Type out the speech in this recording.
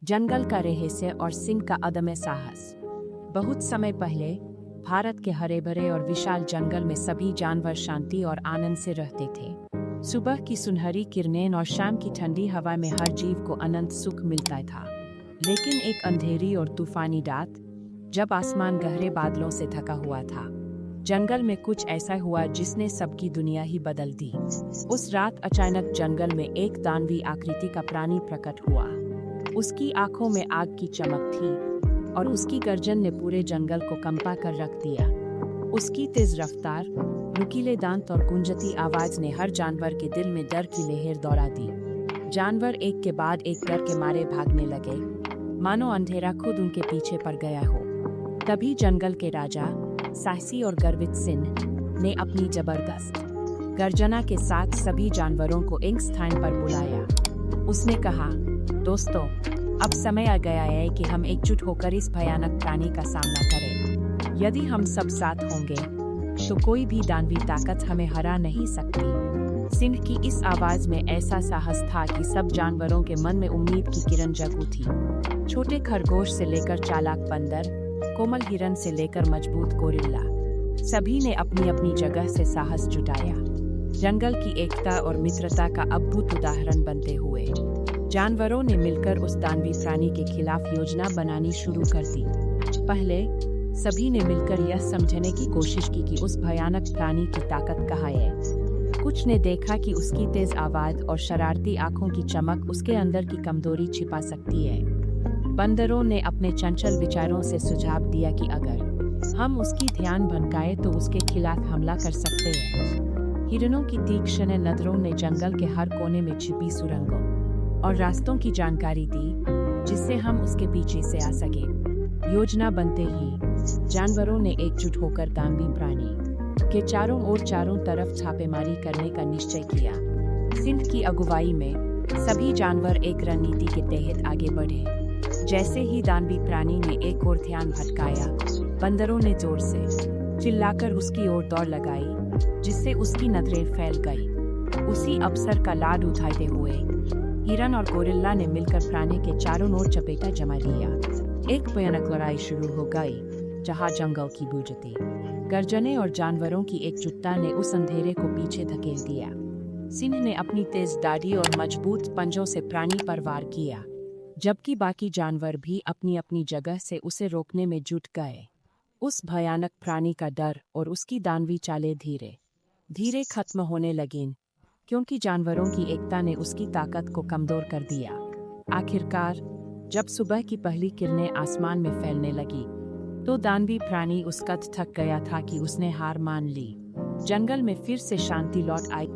जंगल का रहस्य और सिंह का अदम्य साहस। बहुत समय पहले भारत के हरे भरे और विशाल जंगल में सभी जानवर शांति और आनंद से रहते थे। सुबह की सुनहरी किरणें और शाम की ठंडी हवा में हर जीव को अनंत सुख मिलता था। लेकिन एक अंधेरी और तूफानी रात, जब आसमान गहरे बादलों से ढका हुआ था, जंगल में कुछ ऐसा हुआ जिसने सबकी दुनिया ही बदल दी। उस रात अचानक जंगल में एक दानवी आकृति का प्राणी प्रकट हुआ। उसकी आंखों में आग की चमक थी और उसकी गर्जन ने पूरे जंगल को कंपा कर रख दिया। उसकी तेज रफ्तार, नुकीले दांत और गूंजती आवाज ने हर जानवर के दिल में डर की लहर दौड़ा दी। जानवर एक के बाद एक डर के मारे भागने लगे, मानो अंधेरा खुद उनके पीछे पड़ गया हो। तभी जंगल के राजा, साहसी और गर्वित सिंह ने अपनी जबरदस्त गर्जना के साथ सभी जानवरों को एक स्थान पर बुलाया। उसने कहा, दोस्तों, अब समय आ गया है कि हम एकजुट होकर इस भयानक प्राणी का सामना करें। यदि हम सब साथ होंगे तो कोई भी दानवी ताकत हमें हरा नहीं सकती। सिंह की इस आवाज में ऐसा साहस था कि सब जानवरों के मन में उम्मीद की किरण जग उठी। छोटे खरगोश से लेकर चालाक बंदर, कोमल हिरन से लेकर मजबूत गोरिल्ला, सभी ने अपनी अपनी जगह से साहस जुटाया। जंगल की एकता और मित्रता का अद्भुत उदाहरण बनते हुए जानवरों ने मिलकर उस दानवी प्राणी के खिलाफ योजना बनानी शुरू कर दी। पहले सभी ने मिलकर यह समझने की कोशिश की कि उस भयानक प्राणी की ताकत कहाँ है। कुछ ने देखा कि उसकी तेज आवाज और शरारती आंखों की चमक उसके अंदर की कमजोरी छिपा सकती है। बंदरों ने अपने चंचल विचारों से सुझाव दिया कि अगर हम उसकी ध्यान भटकाए तो उसके खिलाफ हमला कर सकते हैं। हिरणों की तीक्ष्ण नजरों ने जंगल के हर कोने में छिपी सुरंगों और रास्तों की जानकारी दी, जिससे हम उसके पीछे से आ सके। योजना बनते ही जानवरों ने एकजुट होकर दानवी प्राणी के चारों तरफ छापेमारी करने का निश्चय किया। सिंह की अगुवाई में सभी जानवर एक रणनीति के तहत आगे बढ़े। जैसे ही दानवी प्राणी ने एक और ध्यान भटकाया, बंदरों ने जोर से चिल्लाकर उसकी ओर दौड़ लगाई, जिससे उसकी नजरें फैल गई। उसी अवसर का लाभ उठाते हुए हिरन और गोरिल्ला ने मिलकर प्राणी के चारों ओर चपेटा जमा लिया। एक भयानक लड़ाई शुरू हो गई, जहां जंगल की गूंजती गर्जनें और जानवरों की एकजुटता ने उस अंधेरे को पीछे धकेल दिया। सिंह ने अपनी तेज दाढ़ी और मजबूत पंजों से प्राणी पर वार किया, जबकि बाकी जानवर भी अपनी अपनी जगह से उसे रोकने में जुट गए। उस भयानक प्राणी का डर और उसकी दानवी चालें धीरे धीरे खत्म होने लगीं, क्योंकि जानवरों की एकता ने उसकी ताकत को कमजोर कर दिया। आखिरकार जब सुबह की पहली किरणें आसमान में फैलने लगी, तो दानवी प्राणी उस कद थक गया था कि उसने हार मान ली। जंगल में फिर से शांति लौट आई।